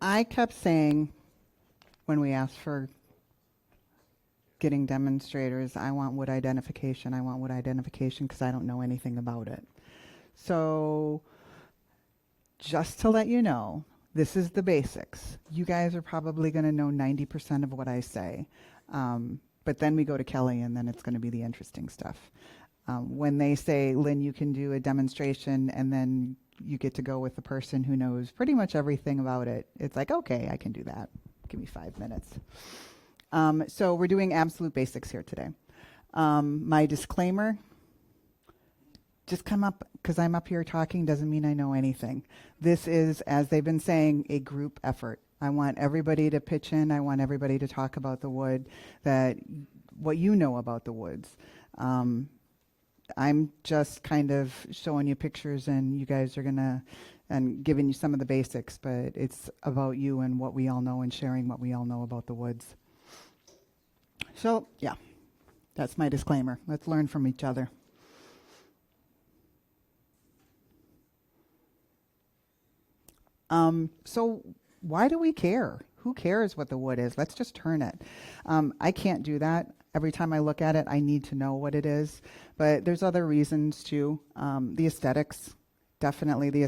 I kept saying when we asked for getting demonstrators, I want wood identification. I want wood identification because I don't know anything about it. So just to let you know, this is the basics. You guys are probably going to know 90% of what I say. But then we go to Kelly, and then it's going to be the interesting stuff. When they say, Lynn, you can do a demonstration, and then you get to go with the person who knows pretty much everything about it, it's like, okay, I can do that. Give me 5 minutes. So we're doing absolute basics here today. My disclaimer, just come up because I'm up here talking doesn't mean I know anything. This is, as they've been saying, a group effort. I want everybody to pitch in. I want everybody to talk about the wood, that what you know about the woods. I'm just kind of showing you pictures, and you guys are gonna, and giving you some of the basics, but it's about you and what we all know and sharing what we all know about the woods. So yeah, that's my disclaimer. Let's learn from each other. So why do we care? Who cares what the wood is? Let's just turn it. I can't do that. Every time I look at it, I need to know what it is. But there's other reasons too. The aesthetics, definitely the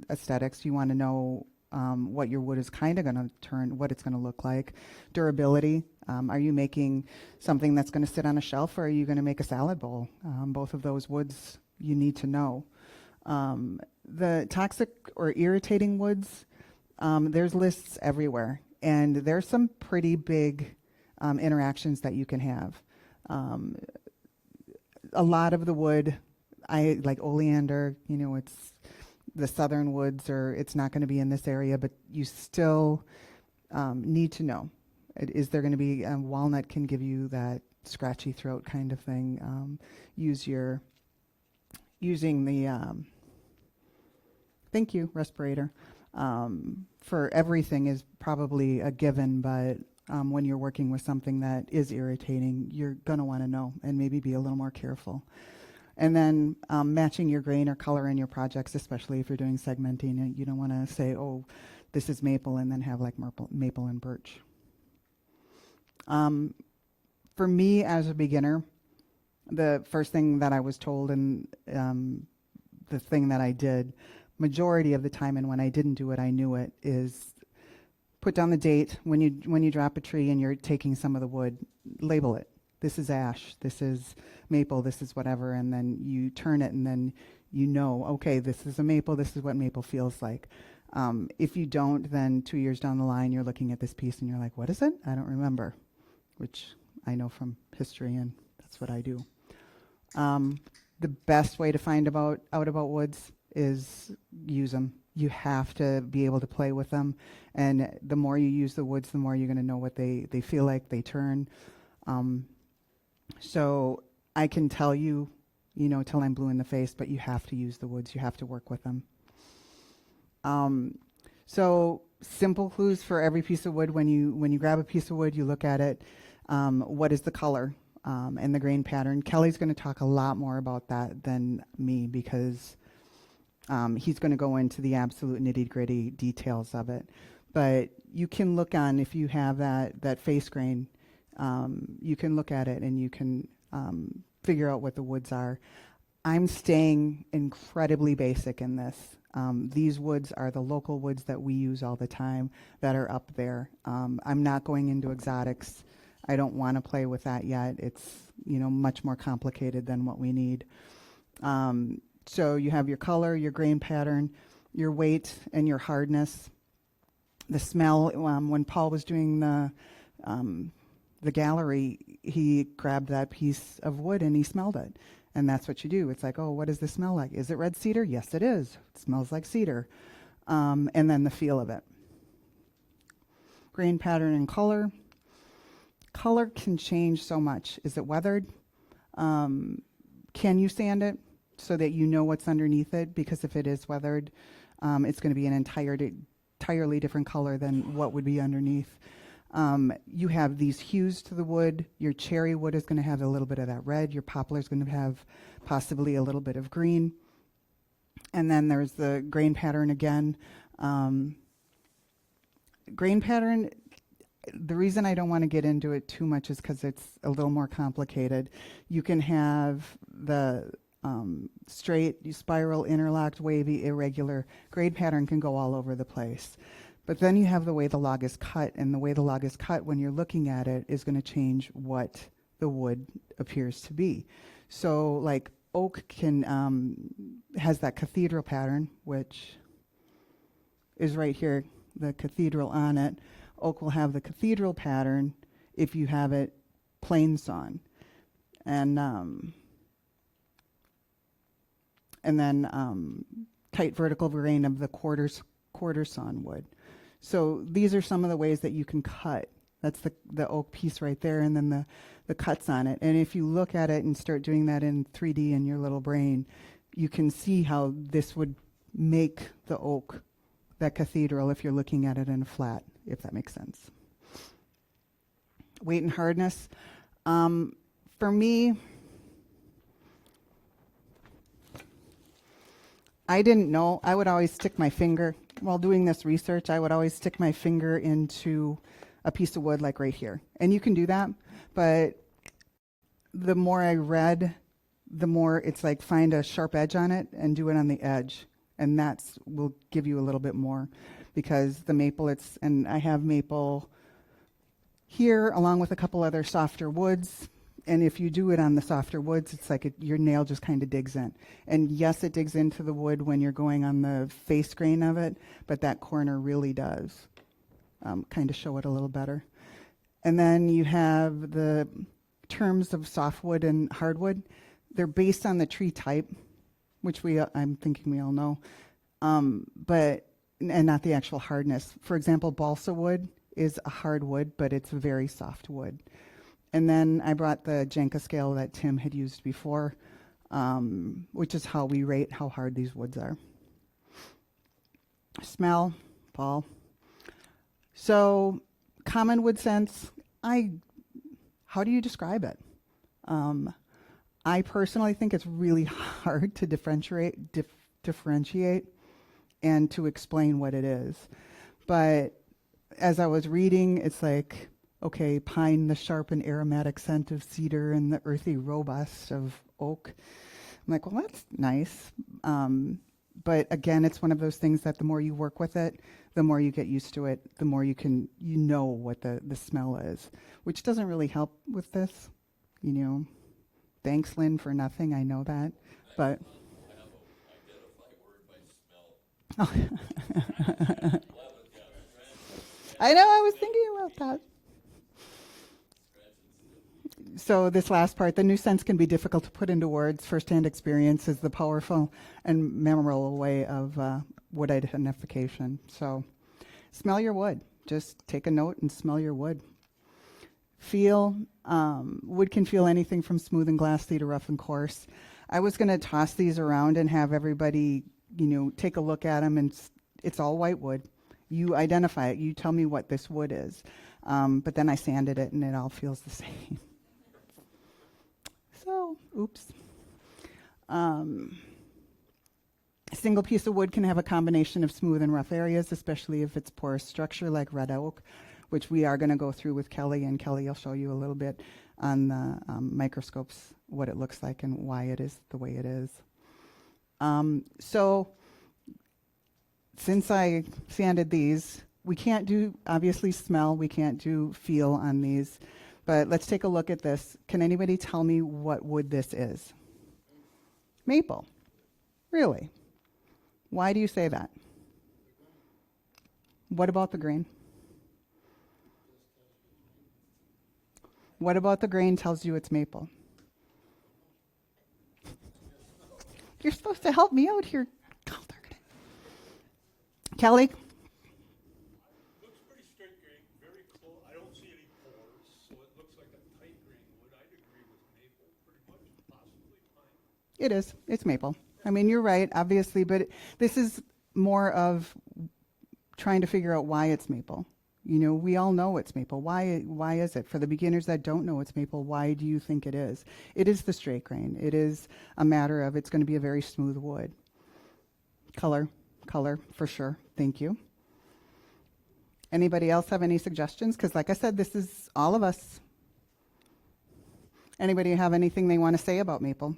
aesthetics. You want to know what your wood is kind of going to turn, what it's going to look like. Durability. Are you making something that's going to sit on a shelf, or are you going to make a salad bowl? Both of those woods you need to know. The toxic or irritating woods, there's lists everywhere, and there's some pretty big interactions that you can have. A lot of the wood, I like oleander, you know, it's the southern woods, or it's not going to be in this area, but you still need to know. Is there going to be, walnut can give you that scratchy throat kind of thing. Using the, thank you, respirator, for everything is probably a given, but when you're working with something that is irritating, you're going to want to know and maybe be a little more careful. And then matching your grain or color in your projects, especially if you're doing segmenting. You don't want to say, oh, this is maple, and then have like maple and birch. For me as a beginner, the first thing that I was told, and the thing that I did majority of the time, and when I didn't do it, I knew it, is put down the date. When you drop a tree and you're taking some of the wood, label it. This is ash, this is maple, this is whatever, and then you turn it, and then you know, okay, this is a maple, this is what maple feels like. If you don't, then 2 years down the line, you're looking at this piece and you're like, what is it? I don't remember, which I know from history, and that's what I do. The best way to find out about woods is use them. You have to be able to play with them, and the more you use the woods, the more you're going to know what they feel like, they turn. So I can tell you, you know, till I'm blue in the face, but you have to use the woods. You have to work with them. So simple clues for every piece of wood. When you grab a piece of wood, you look at it. What is the color and the grain pattern? Kelly's going to talk a lot more about that than me, because he's going to go into the absolute nitty-gritty details of it. But you can look on, if you have that face grain, you can look at it and you can figure out what the woods are. I'm staying incredibly basic in this. These woods are the local woods that we use all the time that are up there. I'm not going into exotics. I don't want to play with that yet. It's, you know, much more complicated than what we need. So you have your color, your grain pattern, your weight, and your hardness. The smell, when Paul was doing the gallery, he grabbed that piece of wood and he smelled it. And that's what you do. It's like, oh, what does this smell like? Is it red cedar? Yes, it is. It smells like cedar. And then the feel of it. Grain pattern and color. Color can change so much. Is it weathered? Can you sand it so that you know what's underneath it? Because if it is weathered, it's going to be an entirely different color than what would be underneath. You have these hues to the wood. Your cherry wood is going to have a little bit of that red. Your poplar is going to have possibly a little bit of green. And then there's the grain pattern again. grain pattern, the reason I don't want to get into it too much is because it's a little more complicated. You can have the straight, spiral, interlocked, wavy, irregular. Grade pattern can go all over the place. But then you have the way the log is cut, and the way the log is cut when you're looking at it is going to change what the wood appears to be. So like oak can has that cathedral pattern, which is right here, the cathedral on it. Oak will have the cathedral pattern if you have it plain sawn. And then tight vertical grain of the quarter sawn wood. So these are some of the ways that you can cut. That's the oak piece right there, and then the cuts on it. And if you look at it and start doing that in 3D in your little brain, you can see how this would make the oak that cathedral if you're looking at it in a flat, if that makes sense. Weight and hardness. For me, I didn't know. I would always stick my finger, while doing this research, I would always stick my finger into a piece of wood like right here. And you can do that, but the more I read, the more it's like find a sharp edge on it and do it on the edge. And that's will give you a little bit more, because the maple, and I have maple here along with a couple other softer woods. And if you do it on the softer woods, it's like your nail just kind of digs in. And yes, it digs into the wood when you're going on the face grain of it, but that corner really does kind of show it a little better. And then you have the terms of softwood and hardwood. They're based on the tree type, which I'm thinking we all know, and not the actual hardness. For example, balsa wood is a hardwood, but it's a very soft wood. And then I brought the Janka scale that Tim had used before, which is how we rate how hard these woods are. Smell, Paul. So common wood sense, how do you describe it? I personally think it's really hard to differentiate and to explain what it is. But as I was reading, it's like, okay, pine, the sharp and aromatic scent of cedar, and the earthy robust of oak. I'm like, well, that's nice. But again, it's one of those things that the more you work with it, the more you get used to it, the more you know what the smell is, which doesn't really help with this, Thanks, Lynn, for nothing. I know that, but I have identify word by smell. I know. I was thinking about that. So this last part, the new sense can be difficult to put into words. First-hand experience is the powerful and memorable way of wood identification. So smell your wood. Just take a note and smell your wood. Feel, wood can feel anything from smooth and glassy to rough and coarse. I was going to toss these around and have everybody, take a look at them, and it's all white wood. You identify it. You tell me what this wood is. But then I sanded it, and it all feels the same. So, oops. A single piece of wood can have a combination of smooth and rough areas, especially if it's porous structure like red oak, which we are going to go through with Kelly, and Kelly will show you a little bit on the microscopes what it looks like and why it is the way it is. So since I sanded these, we can't do, obviously, smell. We can't do feel on these. But let's take a look at this. Can anybody tell me what wood this is? Maple. Really? Why do you say that? What about the grain? What about the grain tells you it's maple? You're supposed to help me out here. Oh, darn it. Kelly? Looks pretty straight grain, very close. I don't see any pores, so it looks like a tight grain wood. I'd agree with maple pretty much, possibly pine. It is. It's maple. I mean, you're right, obviously, but this is more of trying to figure out why it's maple. We all know it's maple. Why is it? For the beginners that don't know it's maple, why do you think it is? It is the straight grain. It is a matter of it's going to be a very smooth wood. Color, for sure. Thank you. Anybody else have any suggestions? Because like I said, this is all of us. Anybody have anything they want to say about maple?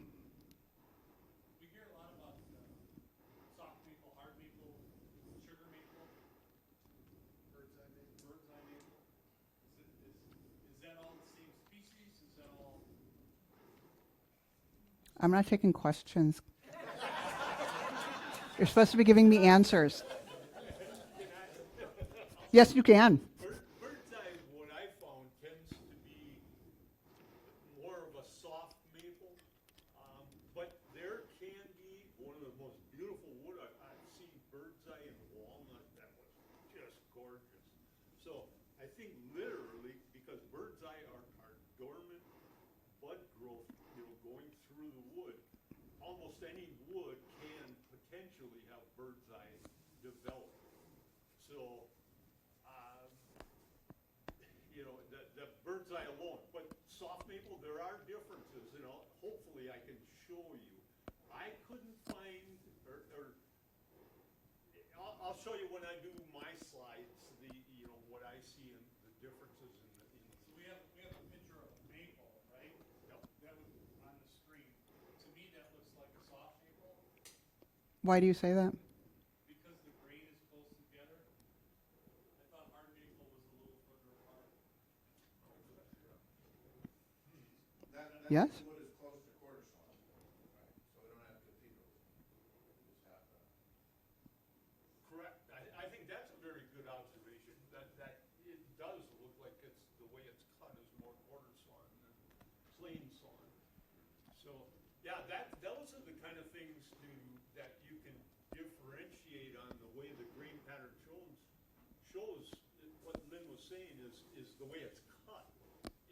We hear a lot about soft maple, hard maple, sugar maple, bird's eye maple. Is that all the same species? Is that all? I'm not taking questions. You're supposed to be giving me answers. Yes, you can. Bird's eye, what I found, tends to be more of a soft maple, but there can be one of the most beautiful wood I've seen. Bird's eye and walnut, that was just gorgeous. So I think literally, because bird's eye are dormant bud growth, going through the wood, almost any wood can potentially have bird's eye develop. So the bird's eye alone, but soft maple, there are differences, hopefully I can show you. I couldn't find, I'll show you when I do my slides, what I see in the differences in the. So we have a picture of maple, right? Yep. That was on the screen. To me, that looks like a soft maple. Why do you say that? Because the grain is close together. I thought hard maple was a little further apart. Yes? Wood is close to quarter sawn, right? So we don't have cathedrals. We just have Correct. I think that's a very good observation, that it does look like it's, the way it's cut is more quarter sawn than plain sawn. So, yeah, those are the kind of things that you can differentiate on the way the grain pattern shows what Lynn was saying is the way it's cut.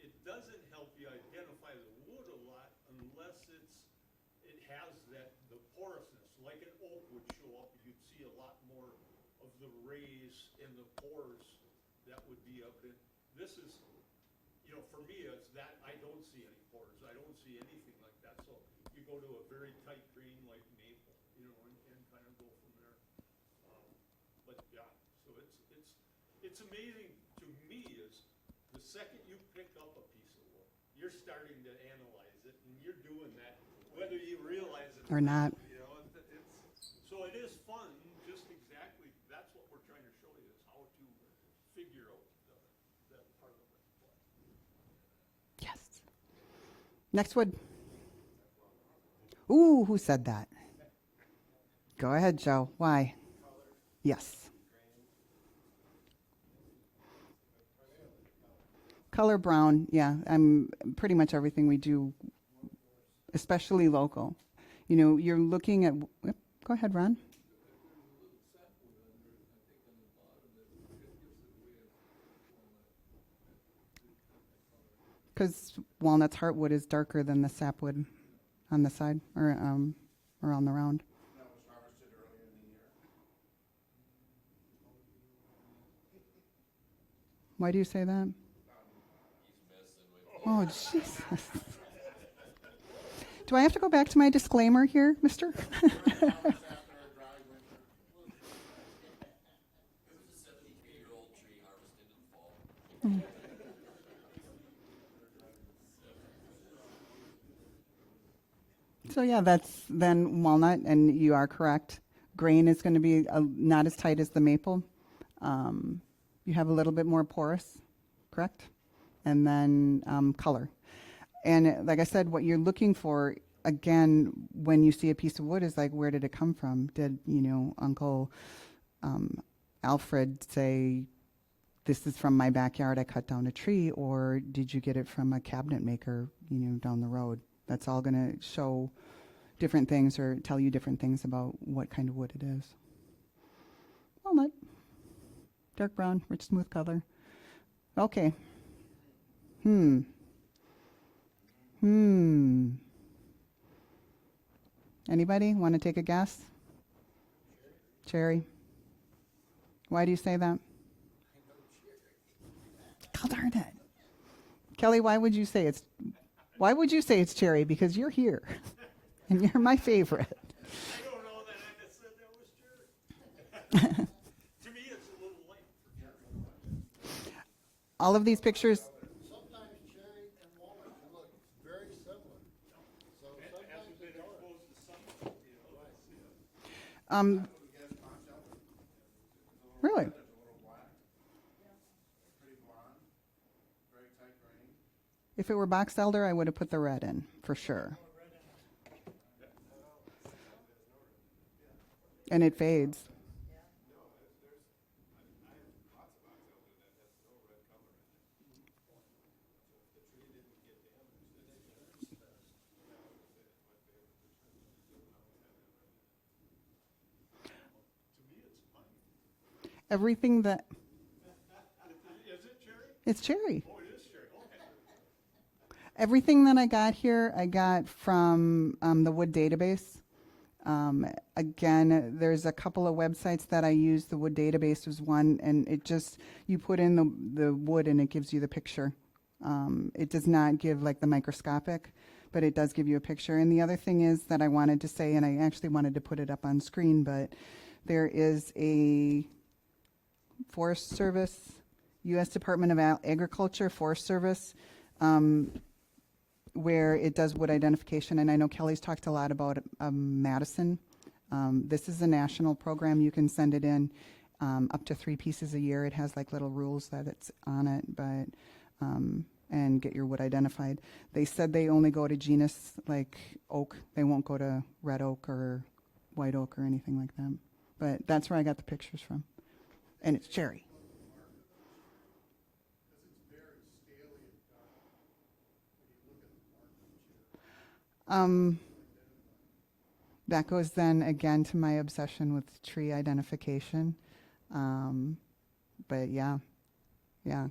It doesn't help you identify the wood a lot unless it has the porousness, like an oak would show up. You'd see a lot more of the rays and the pores that would be up in. This is, for me, it's that I don't see any pores. I don't see anything like that. So you go to a very tight green like maple, and kind of go from there. But yeah, so it's amazing to me is the second you pick up a piece of wood, you're starting to analyze it, and you're doing that whether you realize it Or not. So it is fun. Just exactly, that's what we're trying to show you, is how to figure out that part of it. Yes. Next wood. Ooh, who said that? Go ahead, Joe. Why? Yes. Color brown, yeah. I'm pretty much everything we do, especially local. You're looking at. Go ahead, Ron. Because walnut's heartwood is darker than the sapwood on the side or on the round. that was harvested earlier in the year. Why do you say that? Oh, Jesus. Do I have to go back to my disclaimer here, mister? After a dry winter. It was a 73-year-old tree harvested in the fall. So yeah, that's then walnut, and you are correct. Grain is going to be not as tight as the maple. You have a little bit more porous, correct? And then color. And like I said, what you're looking for, again, when you see a piece of wood is like, where did it come from? Did, Uncle Alfred say, this is from my backyard, I cut down a tree, or did you get it from a cabinet maker, down the road? That's all going to show different things or tell you different things about what kind of wood it is. Walnut, dark brown, rich, smooth color. Okay. Anybody want to take a guess? Cherry. Why do you say that? God darn it. Kelly, why would you say it's cherry? Because you're here. And you're my favorite. I don't know that I just said that was true. To me, it's a little light for cherry. all of these pictures, Sometimes cherry and walnut can look very similar. So It sometimes hasn't they been are. exposed to sunlight, you know, that's, um, We get box elder. really, It's a little black. Pretty blonde. Very tight grain. if it were box elder, I would have put the red in, for sure. And it fades. to me, it's fine. Everything that, Is it cherry? it's cherry. Oh, it is cherry, okay. Everything that I got here, I got from the Wood database. Again, there's a couple of websites that I use. The Wood database was one, and it just, you put in the wood and it gives you the picture. It does not give like the microscopic, but it does give you a picture. And the other thing is that I wanted to say, and I actually wanted to put it up on screen, but there is a Forest Service, U.S. Department of Agriculture, Forest Service, where it does wood identification. And I know Kelly's talked a lot about Madison. This is a national program. You can send it in up to 3 pieces a year. It has like little rules that it's on it, but and get your wood identified. They said they only go to genus like oak. They won't go to red oak or white oak or anything like that. But that's where I got the pictures from. And it's cherry. Because it's very scaly and dark. When you look at the bark of the cherry. That goes then again to my obsession with tree identification. But yeah,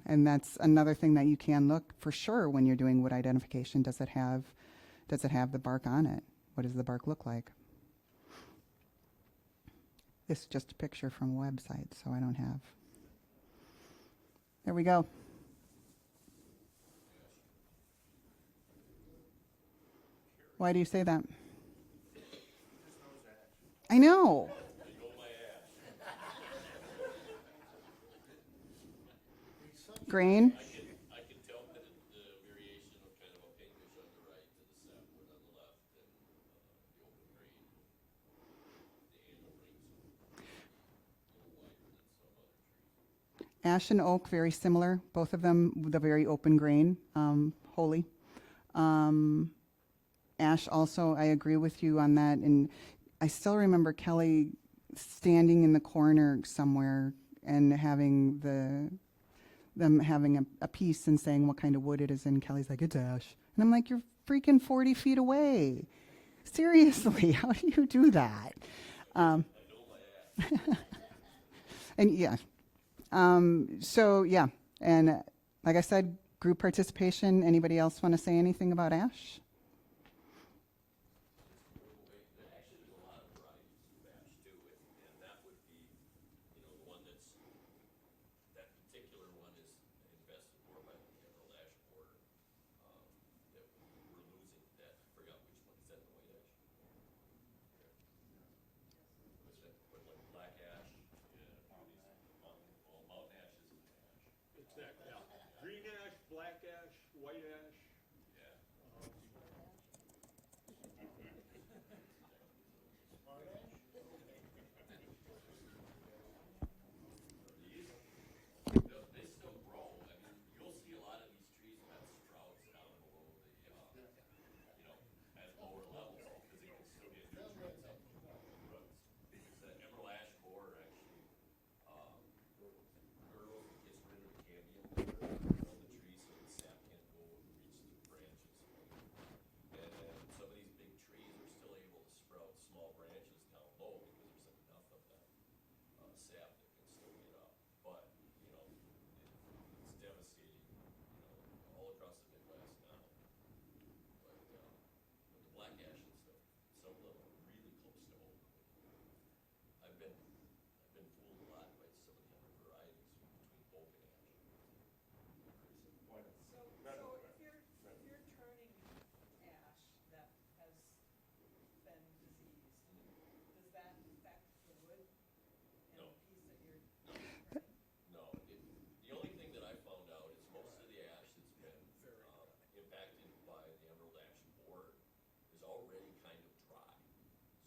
and that's another thing that you can look for sure when you're doing wood identification. Does it have the bark on it? What does the bark look like? This is just a picture from a website, so I don't have. There we go. Why do you say that? I know. Grain. I can tell by the variation of kind of a pinkish on the right to the sapwood on the left and the open green. The annual rings a little wider than some other trees. Ash and oak, very similar. Both of them with a very open grain, holy. Ash also, I agree with you on that. And I still remember Kelly standing in the corner somewhere and having them having a piece and saying what kind of wood it is. And Kelly's like, it's ash. And I'm like, you're freaking 40 feet away. Seriously, how do you do that? And yeah. So yeah, and like I said, group participation. Anybody else want to say anything about ash? Actually, there's a lot of varieties of ash too, and that would be, the one that particular one is invested more by the emerald ash border. That we're losing that, I forgot which one, is that the white ash? What's that, what, like black ash? Mountain ash is an ash. It's that, yeah. Green ash, black ash, white ash. Yeah.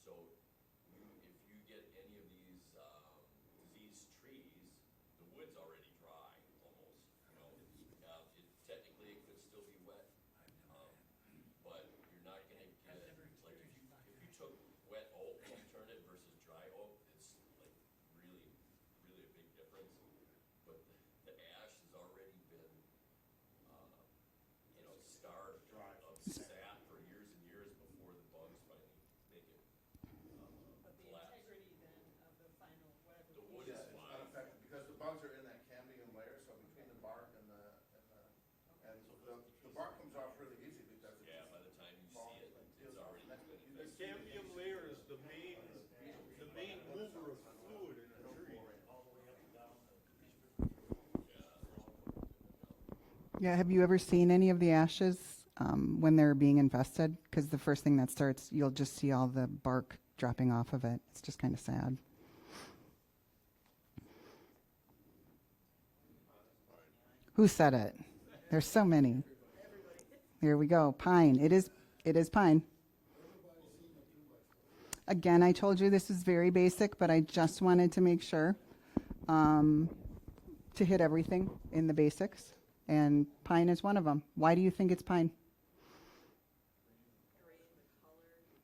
So if you get any of these, diseased trees, the wood's already dry almost, you know. Technically, it could still be wet, but you're not gonna get, like, if you took wet oak and you turn it versus dry oak, it's like really, really a big difference. But the ash has already been, starved of sap for years and years before the bugs finally make it, But the collapse. integrity then of the final, whatever. The wood Yeah, is it's fine. not affected, because the bugs are in that cambium layer, so between the bark and the bark comes off really easy because it's Yeah, by the time you see it, it's already been The affected. cambium layer is the main mover of fluid in a tree. Yeah, have you ever seen any of the ashes when they're being infested? Because the first thing that starts, you'll just see all the bark dropping off of it. It's just kind of sad. Who said it? There's so many. Here we go. Pine. It is pine. Again, I told you this is very basic, but I just wanted to make sure to hit everything in the basics. And pine is one of them. Why do you think it's pine?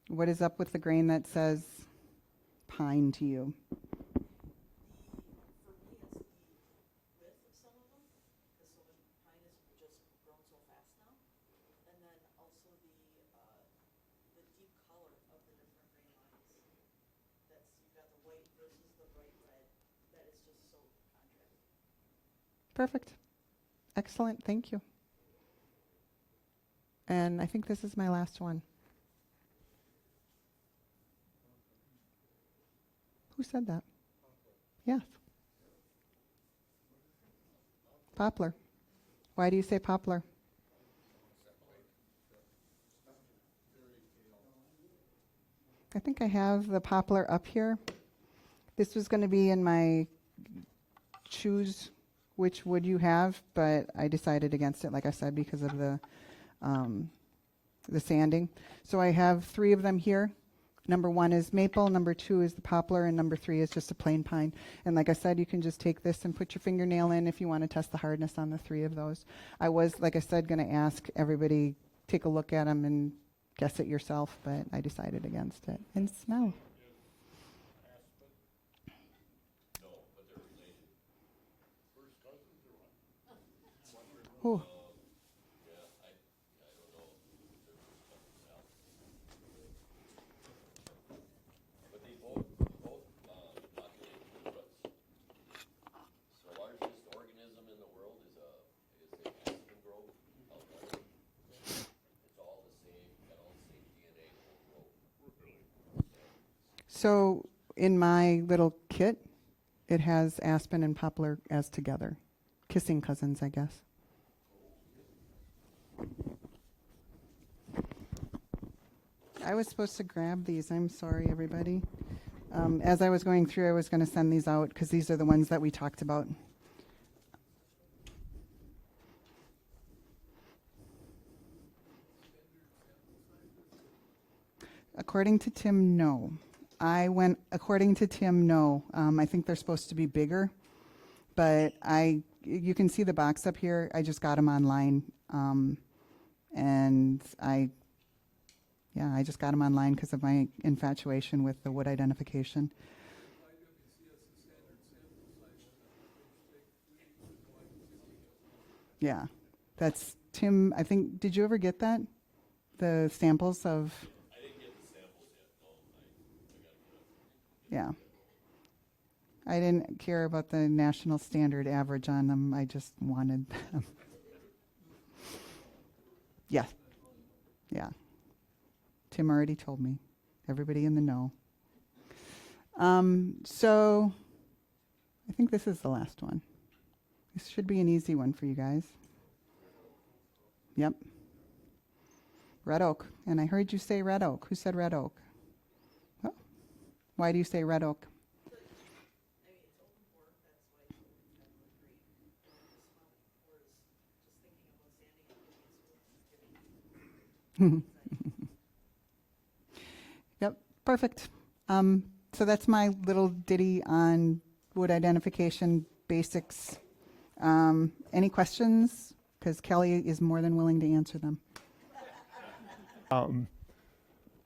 What is up with the grain that says pine to you? For me, it's the width of some of them, because so much pine has just grown so fast now. And then also the deep color of the different grain lines. You've got the white versus the bright red, that is just so contrasting. Perfect. Excellent. Thank you. And I think this is my last one. Who said that? Yes. Poplar. Why do you say poplar? I think I have the poplar up here. This was going to be in my choose which wood you have, but I decided against it, like I said, because of the sanding. So I have 3 of them here. Number 1 is maple, number 2 is the poplar, and number 3 is just a plain pine. And like I said, you can just take this and put your fingernail in if you want to test the hardness on the 3 of those. I was, like I said, going to ask everybody, take a look at them and guess it yourself, but I decided against it. And smell. No, but they're related. First cousins or what? Ooh. Yeah, I don't know. They're something else. But they both populate the roots. The largest organism in the world is a aspen grove algae. It's all the same, got all the same DNA, the whole grove. So in my little kit, it has aspen and poplar as together. Kissing cousins, I guess. I was supposed to grab these. I'm sorry, everybody. As I was going through, I was going to send these out because these are the ones that we talked about. According to Tim, no. According to Tim, no. I think they're supposed to be bigger, but you can see the box up here. I just got them online, and I just got them online because of my infatuation with the wood identification. Yeah, that's Tim. I think, did you ever get that? The samples of. I didn't get the samples yet, no, I gotta get up. Yeah. I didn't care about the national standard average on them. I just wanted them. Yeah. Yeah. Tim already told me. Everybody in the know. So I think this is the last one. This should be an easy one for you guys. Yep. Red oak. And I heard you say red oak. Who said red oak? Oh. Why do you say red oak? I mean, it's open pore, that's why it's open February 3. And then the smell before is just thinking about sanding it with the school. Yep. Perfect. So that's my little ditty on wood identification basics. Any questions? Because Kelly is more than willing to answer them.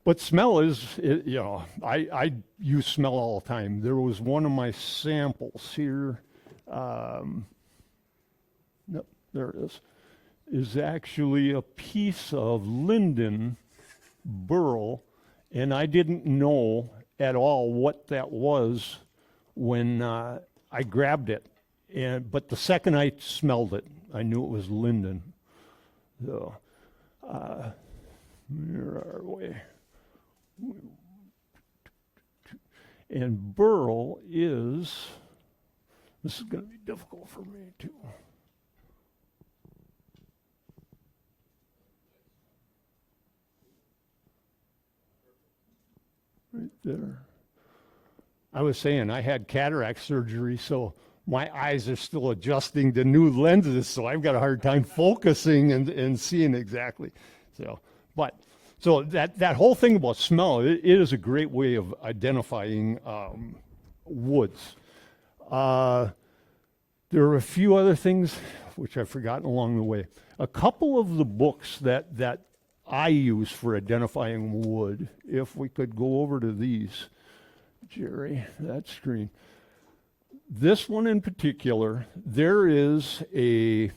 But smell is, I use smell all the time. There was one of my samples here. No, there it is actually a piece of linden burl, and I didn't know at all what that was when I grabbed it. But the second I smelled it, I knew it was linden. So, where are we? And burl is, this is going to be difficult for me too. Right there. I was saying I had cataract surgery, so my eyes are still adjusting to new lenses, so I've got a hard time focusing and seeing exactly. So that whole thing about smell, it is a great way of identifying woods. There are a few other things which I've forgotten along the way. A couple of the books that I use for identifying wood, if we could go over to these, Jerry, that screen. This one in particular, there is a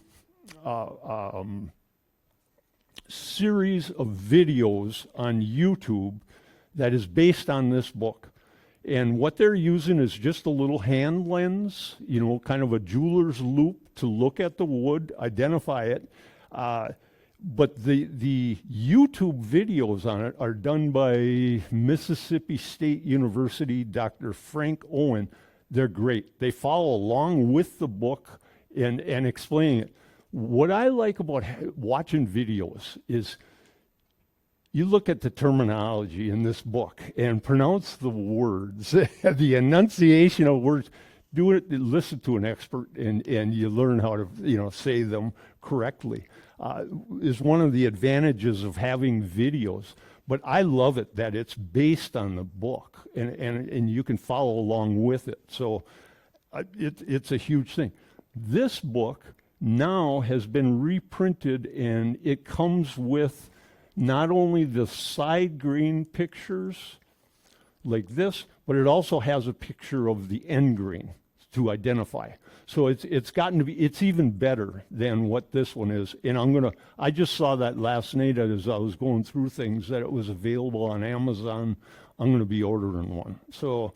series of videos on YouTube that is based on this book. And what they're using is just a little hand lens, kind of a jeweler's loop to look at the wood, identify it. But the YouTube videos on it are done by Mississippi State University, Dr. Frank Owen. They're great. They follow along with the book and explaining it. What I like about watching videos is you look at the terminology in this book and pronounce the words, the enunciation of words. Do it, listen to an expert, and you learn how to say them correctly. Is one of the advantages of having videos. But I love it that it's based on the book, and you can follow along with it. So it's a huge thing. This book now has been reprinted, and it comes with not only the side grain pictures like this, but it also has a picture of the end grain to identify. So it's gotten to be, it's even better than what this one is. And I just saw that last night as I was going through things, that it was available on Amazon. I'm going to be ordering one. So,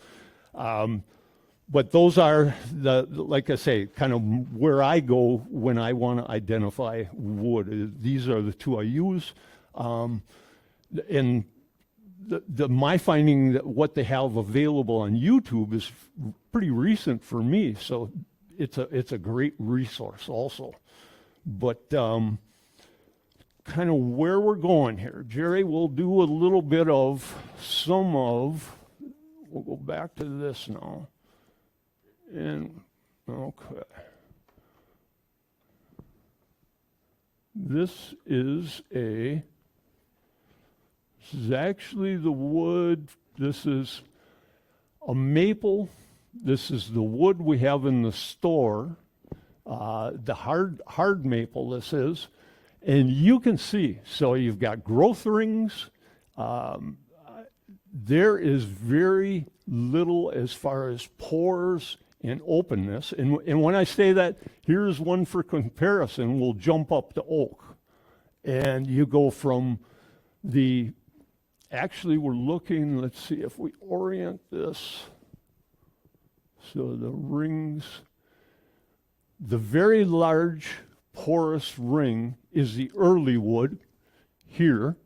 but those are like I say, kind of where I go when I want to identify wood. These are the two I use. And my finding that what they have available on YouTube is pretty recent for me. So it's a great resource also. But kind of where we're going here, Jerry, we'll do a little bit of we'll go back to this now. And, okay. This is actually the wood. This is a maple. This is the wood we have in the store, the hard maple this is. And you can see, so you've got growth rings. There is very little as far as pores and openness. And when I say that, here's one for comparison. We'll jump up to oak. And you go from actually we're looking, let's see if we orient this. So the rings, the very large porous ring is the early wood here.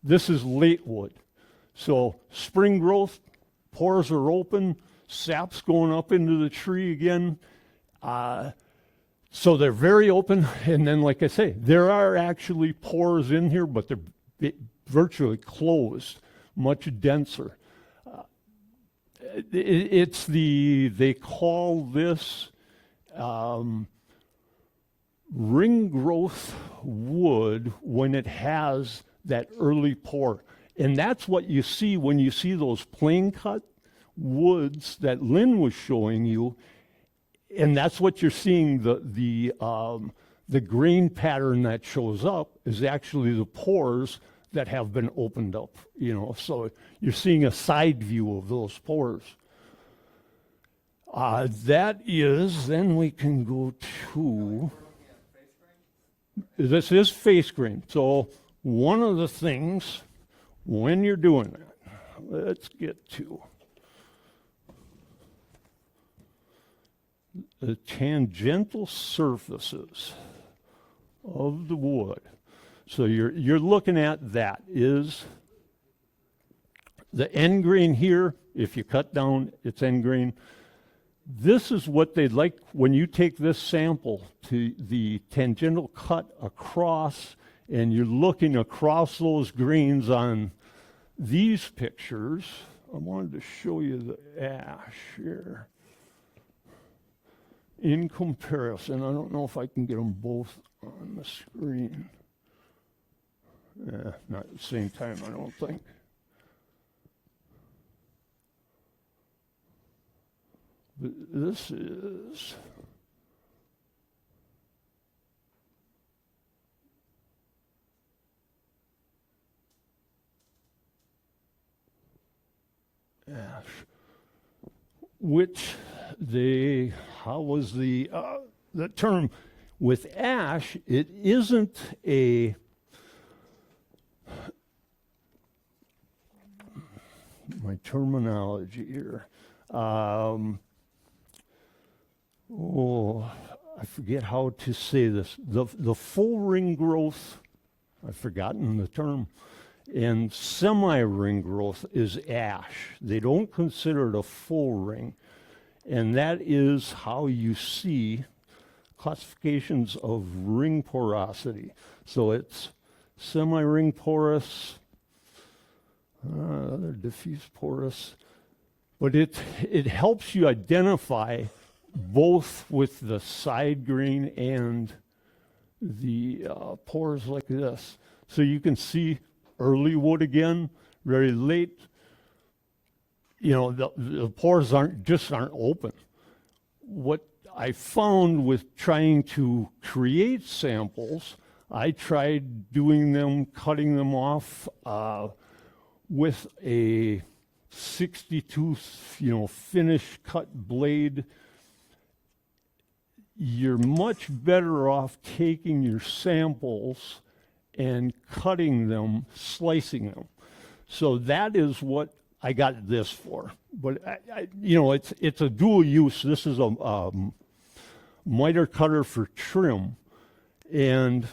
This is late wood. So spring growth, pores are open, sap's going up into the tree again. So they're very open. And then, like I say, there are actually pores in here, but they're virtually closed, much denser. They call this ring growth wood when it has that early pore. And that's what you see when you see those plain cut woods that Lynn was showing you. And that's what you're seeing, the grain pattern that shows up is actually the pores that have been opened up, you know. So you're seeing a side view of those pores. That is, then we can go to, this is face grain. So one of the things when you're doing that, let's get to the tangential surfaces of the wood. So you're looking at that is the end grain here. If you cut down, it's end grain. This is what they'd like when you take this sample to the tangential cut across, and you're looking across those grains on these pictures. I wanted to show you the ash here. In comparison, I don't know if I can get them both on the screen. Not at the same time, I don't think. But this is ash, which how was the term with ash? It isn't my terminology here. I forget how to say this. The full ring growth, I've forgotten the term, and semi-ring growth is ash. They don't consider it a full ring. And that is how you see classifications of ring porosity. So it's semi-ring porous, diffuse porous, but it helps you identify both with the side grain and the pores like this. So you can see early wood again, very late. You know, the pores aren't open. What I found with trying to create samples, I tried doing them, cutting them off with a 62, finish cut blade. You're much better off taking your samples and cutting them, slicing them. So that is what I got this for. But it's a dual use. This is a miter cutter for trim, and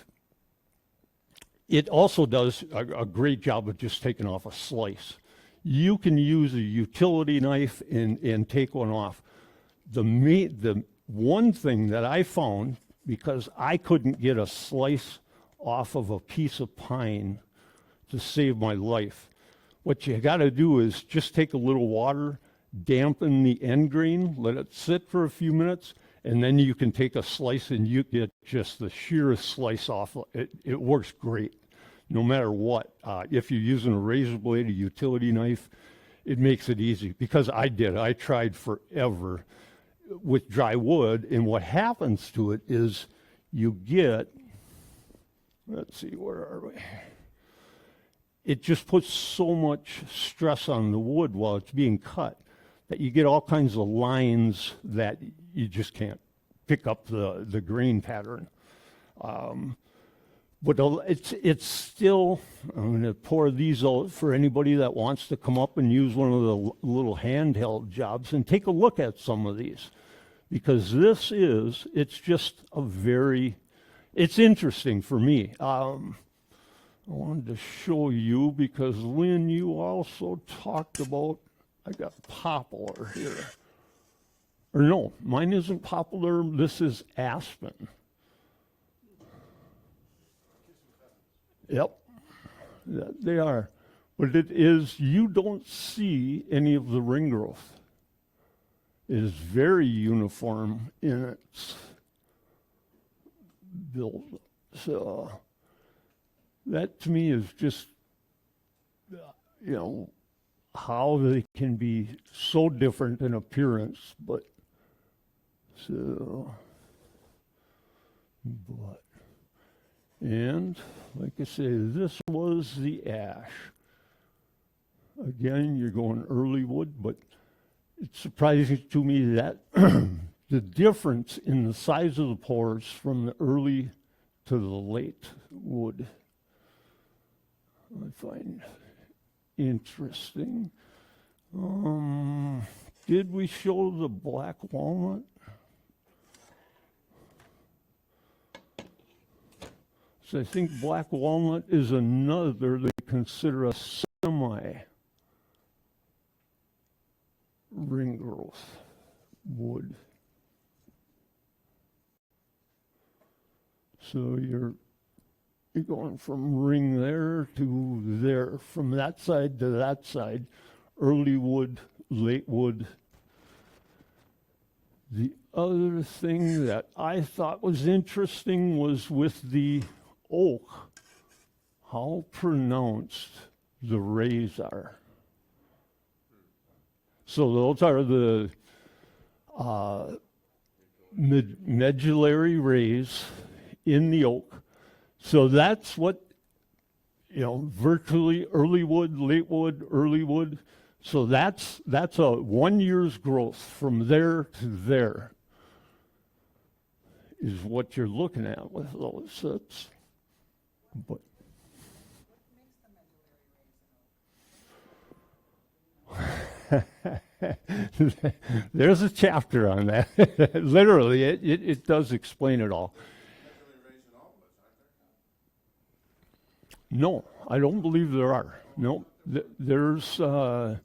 it also does a great job of just taking off a slice. You can use a utility knife and take one off. The one thing that I found, because I couldn't get a slice off of a piece of pine to save my life, what you got to do is just take a little water, dampen the end grain, let it sit for a few minutes, and then you can take a slice and you get just the sheerest slice off. It works great, no matter what. If you're using a razor blade, a utility knife, it makes it easy. Because I tried forever with dry wood, and what happens to it is you get, let's see, where are we? It just puts so much stress on the wood while it's being cut that you get all kinds of lines that you just can't pick up the grain pattern. But it's still, I'm going to pour these out for anybody that wants to come up and use one of the little handheld jobs and take a look at some of these. Because it's interesting for me. I wanted to show you because, Lynn, you also talked about, I got poplar here. Or no, mine isn't poplar, this is aspen. Yep, they are. But it is, you don't see any of the ring growth. It is very uniform in its build. So that to me is just you know, how they can be so different in appearance, but so, but, and like I say, this was the ash. Again, you're going early wood, but it's surprising to me that the difference in the size of the pores from the early to the late wood, I find interesting. Did we show the black walnut? So I think black walnut is another they consider a semi ring growth wood. So you're going from ring there to there, from that side to that side, early wood, late wood. The other thing that I thought was interesting was with the oak, how pronounced the rays are. So those are the medullary rays in the oak. So that's what, virtually early wood, late wood, early wood. So that's a 1 year's growth from there to there is what you're looking at with those. That's, but there's a chapter on that. Literally, it does explain it all. No, I don't believe there are. No, there's, no,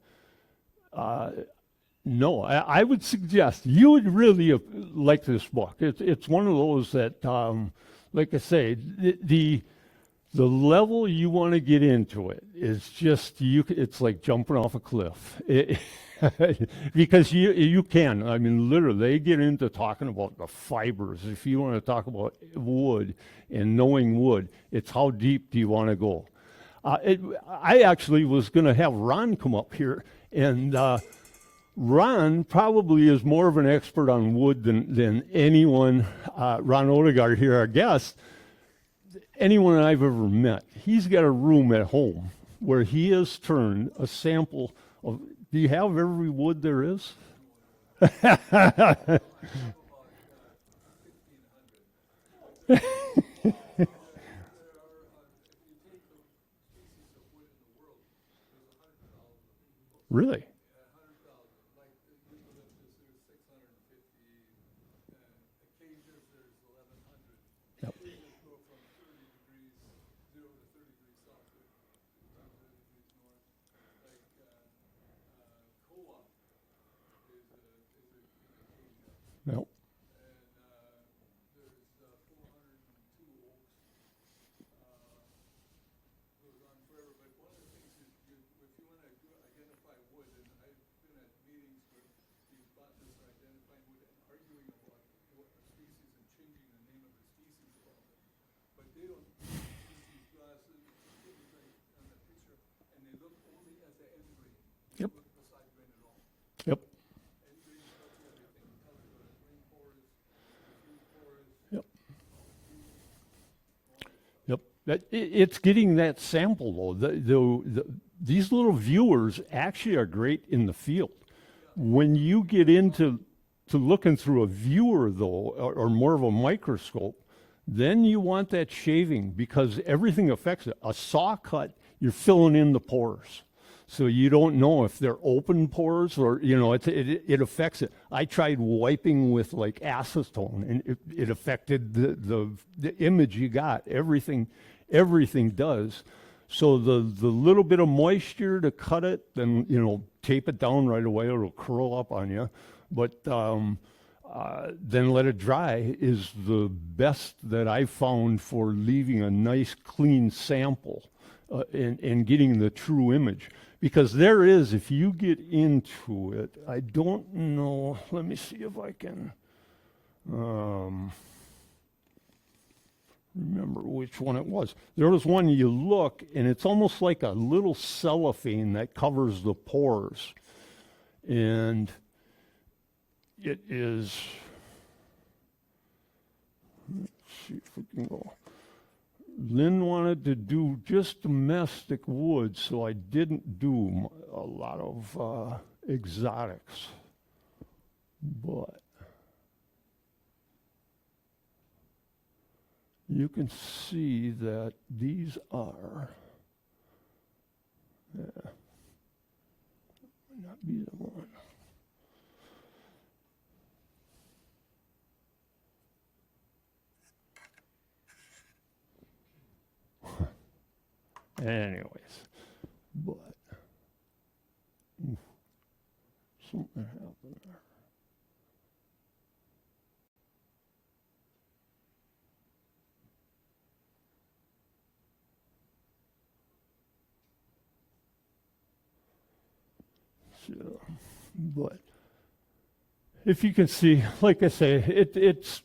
I would suggest you would really like this book. It's one of those that, like I say, the level you want to get into it is just, it's like jumping off a cliff. Because you can. I mean, literally, they get into talking about the fibers. If you want to talk about wood and knowing wood, it's how deep do you want to go. I actually was going to have Ron come up here, and Ron probably is more of an expert on wood than anyone, Ron Odegaard here, our guest, anyone I've ever met. He's got a room at home where he has turned a sample of, do you have every wood there is? Really? Yep. Nope. Yep. Yep. Yep. Yep. It's getting that sample though. These little viewers actually are great in the field. When you get into looking through a viewer though, or more of a microscope, then you want that shaving because everything affects it. A saw cut, you're filling in the pores. So you don't know if they're open pores or, it affects it. I tried wiping with like acetone and it affected the image you got. Everything does. So the little bit of moisture to cut it, then, tape it down right away, it'll curl up on you. But then let it dry is the best that I've found for leaving a nice clean sample and getting the true image. Because there is, if you get into it, I don't know, let me see if I can remember which one it was. There was one you look, and it's almost like a little cellophane that covers the pores. And it is, let's see if we can go. Lynn wanted to do just domestic wood, so I didn't do a lot of exotics. But you can see that these are, yeah, might not be the one. Anyways, but something happened there. So, but if you can see, like I say, it's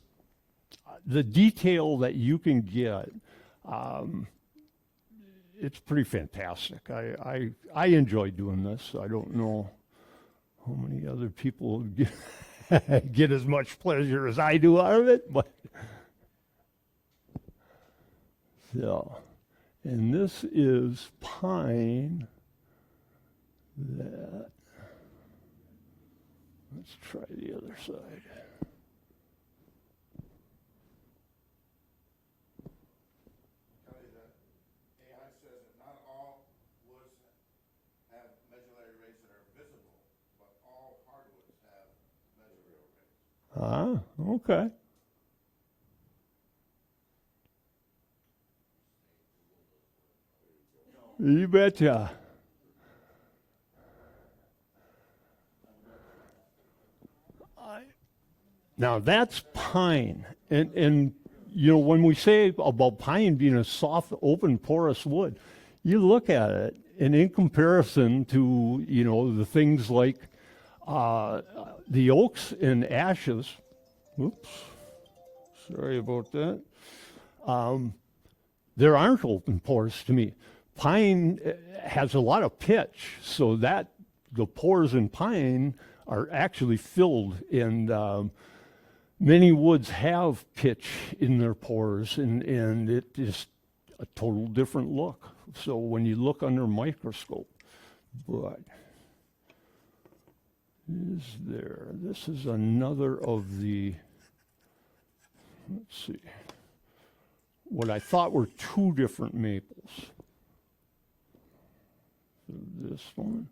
the detail that you can get. It's pretty fantastic. I enjoy doing this. I don't know how many other people get as much pleasure as I do out of it, but so, and this is pine that, let's try the other side. Kelly, the AI says that not all woods have medullary rays that are visible, but all hardwoods have medullary rays. Ah, okay. You betcha. Now that's pine, and you know when we say about pine being a soft, open, porous wood, you look at it, and in comparison to the things like the oaks and ashes. Oops, sorry about that. There aren't open pores to me. Pine has a lot of pitch, so that the pores in pine are actually filled, and many woods have pitch in their pores, and it is a total different look. So when you look under a microscope, but this is another of the, let's see, what I thought were two different maples. So this one.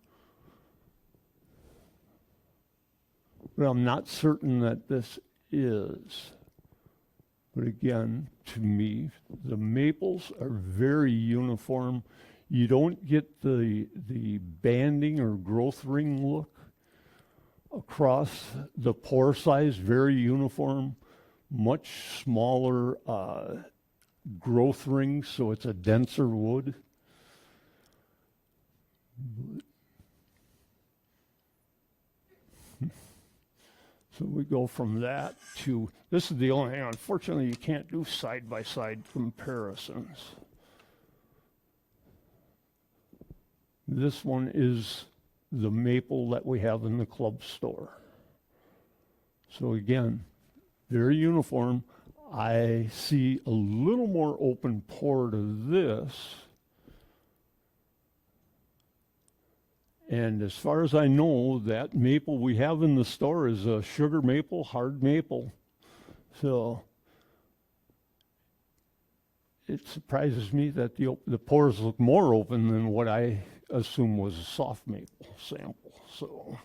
But I'm not certain that this is. But again, to me, the maples are very uniform. You don't get the banding or growth ring look across the pore size, very uniform, much smaller growth rings, so it's a denser wood. So we go from that to, this is the only thing, unfortunately, you can't do side-by-side comparisons. This one is the maple that we have in the club store. So again, very uniform. I see a little more open pore to this. And as far as I know, that maple we have in the store is a sugar maple, hard maple. So it surprises me that the pores look more open than what I assume was a soft maple sample. So,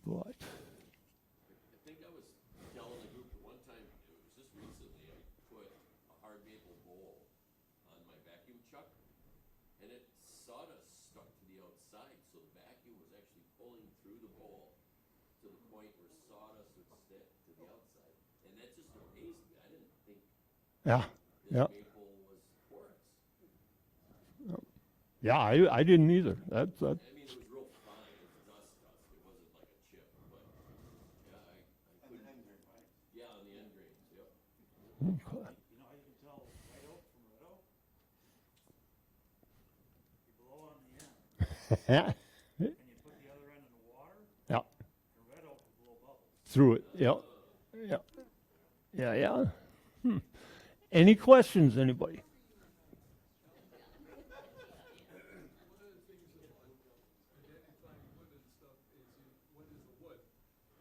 but. I think I was telling the group at one time, it was just recently, I put a hard maple bowl on my vacuum chuck, and it sawdust stuck to the outside, so the vacuum was actually pulling through the bowl to the point where sawdust would stick to the outside. And that just amazed me. I didn't think Yeah, this yeah. maple was porous. Yeah, I didn't either. That I mean, it was real fine, it was dust. It wasn't like a chip, but yeah, I couldn't. end grain, right? Yeah, on the end grains, yep. okay. You know, I even Yeah. and you put the other end in the water, Yeah. the red oak will blow bubbles. Through it. Yep. Yep. Yeah. Yeah. Any questions, anybody? One of the things about identifying wood and stuff is what is a wood?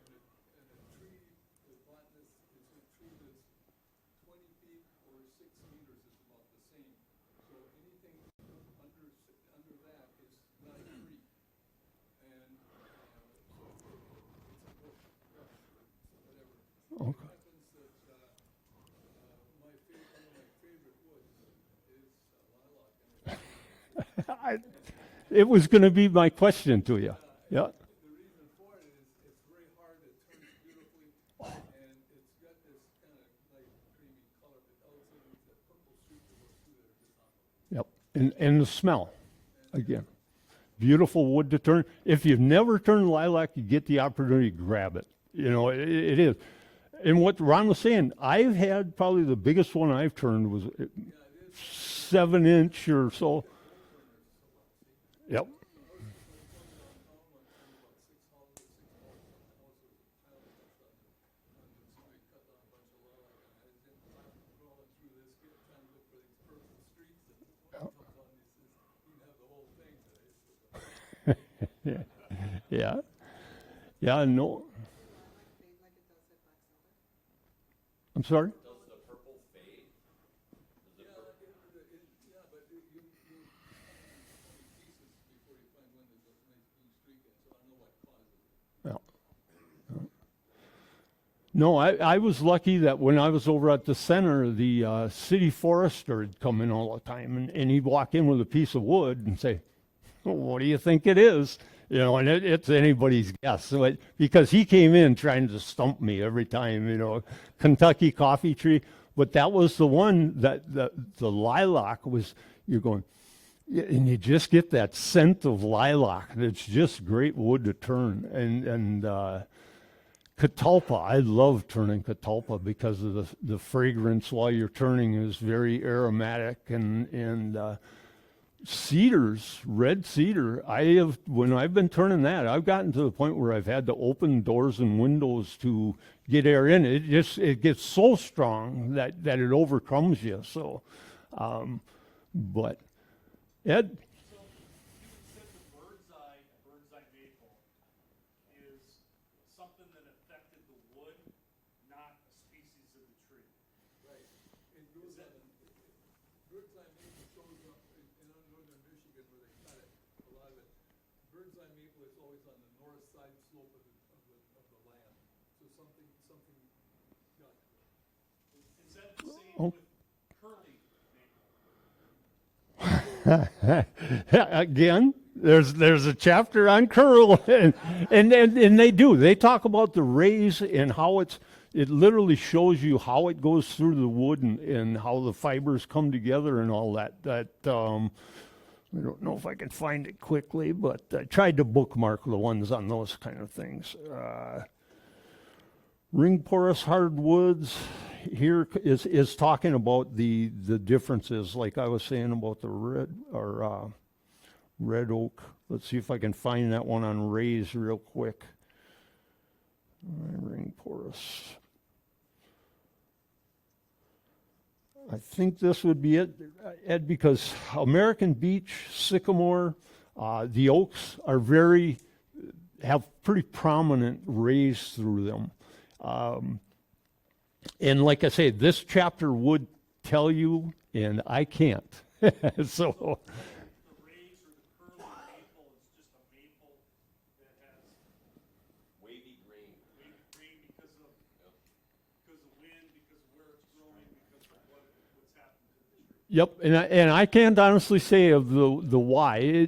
And a tree, the botanist is a tree that's 20 feet or 6 meters is about the same. So anything under that is not a tree. And so it's a bush, brush, or whatever. Okay. It happens that one of my favorite woods is lilac. And It was going to be my question to you. Yeah. the reason for it is it's very hard, it turns beautifully, and it's got this kind of like creamy color, but also it's that purple streak that goes through there just on. Yep. And the smell, again. Beautiful wood to turn. If you've never turned lilac, you get the opportunity to grab it. You know, it is. And what Ron was saying, I've had probably the biggest one I've turned was 7-inch or so. Yep. Yeah. Yeah. Yeah, no. I'm sorry? Does the purple fade? Does the purple? Yeah, but you pieces before you find one that doesn't make blue streak in, so I know what causes it. Yeah. No, I was lucky that when I was over at the center, the city forester would come in all the time, and he'd walk in with a piece of wood and say, well, what do you think it is? You know, and it's anybody's guess. So because he came in trying to stump me every time, you know, Kentucky coffee tree. But that was the one that the lilac was, you're going, and you just get that scent of lilac. It's just great wood to turn. And catalpa, I love turning catalpa because of the fragrance while you're turning is very aromatic. And cedars, red cedar, when I've been turning that, I've gotten to the point where I've had to open doors and windows to get air in. It gets so strong that it overcomes you. So, but Ed, So you said the bird's eye maple is something that affected the wood, not a species of the tree. Right. It goes on, bird's eye maple shows up in northern Michigan where they cut it, a lot of it. Bird's eye maple is always on the north side slope of the land. So something got to it. Is that the same Oh. with curly maple? again, there's a chapter on curl, and they do. They talk about the rays and how it literally shows you how it goes through the wood and how the fibers come together and all that. I don't know if I can find it quickly, but I tried to bookmark the ones on those kind of things. Ring porous hardwoods here is talking about the differences, like I was saying about the red oak. Let's see if I can find that one on rays real quick. Ring porous. I think this would be it, Ed, because American beech, sycamore, the oaks are have pretty prominent rays through them. And like I say, this chapter would tell you, and I can't. So, The rays or the curly maple is just a maple that has Wavy green. wavy green because of wind, because of where it's growing, because of what's happened to the tree. yep, and I can't honestly say of the why.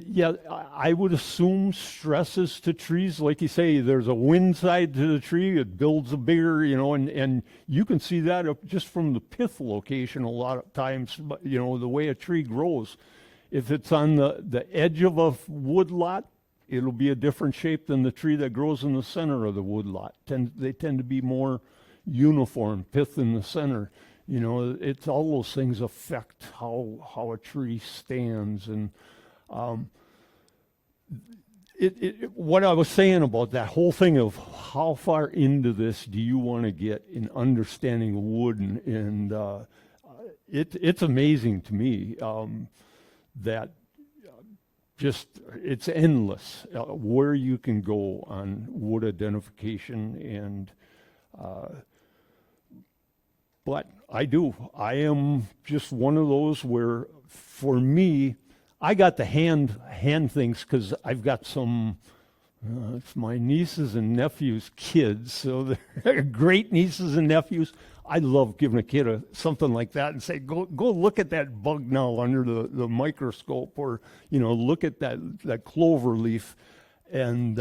I would assume stresses to trees, like you say, there's a wind side to the tree, it builds a bigger, and you can see that up just from the pith location a lot of times, but the way a tree grows. If it's on the edge of a wood lot, it'll be a different shape than the tree that grows in the center of the wood lot. They tend to be more uniform, pith in the center. It's all those things affect how a tree stands. And what I was saying about that whole thing of how far into this do you want to get in understanding wood, and it's amazing to me that just it's endless where you can go on wood identification, and but I am just one of those where, for me, I got the hand things because I've got some, it's my nieces and nephews' kids, so they're great nieces and nephews. I love giving a kid something like that and say, go look at that bug now under the microscope, or, look at that clover leaf. And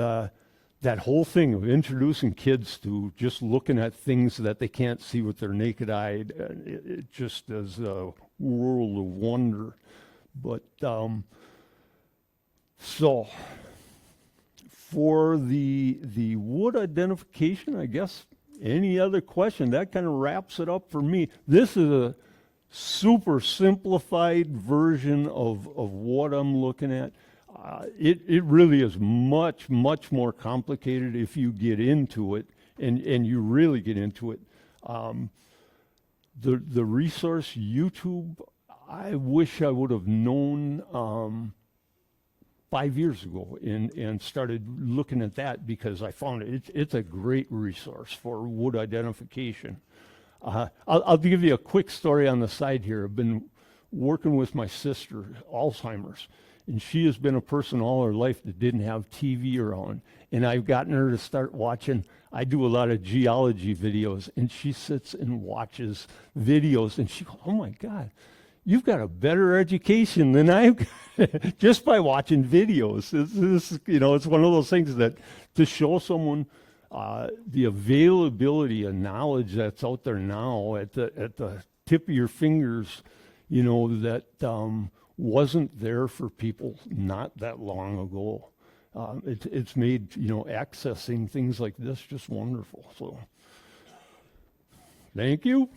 that whole thing of introducing kids to just looking at things that they can't see with their naked eye, it just is a world of wonder. But so for the wood identification, I guess, any other question? That kind of wraps it up for me. This is a super simplified version of what I'm looking at. It really is much, much more complicated if you get into it, and you really get into it. The resource, YouTube, I wish I would have known 5 years ago and started looking at that, because I found it's a great resource for wood identification. I'll give you a quick story on the side here. I've been working with my sister, Alzheimer's, and she has been a person all her life that didn't have TV around. And I've gotten her to start watching. I do a lot of geology videos, and she sits and watches videos, and she goes, "Oh my God, you've got a better education than I've got," just by watching videos. It's one of those things that to show someone the availability of knowledge that's out there now at the tip of your fingers, that wasn't there for people not that long ago. It's made, accessing things like this just wonderful. So, thank you.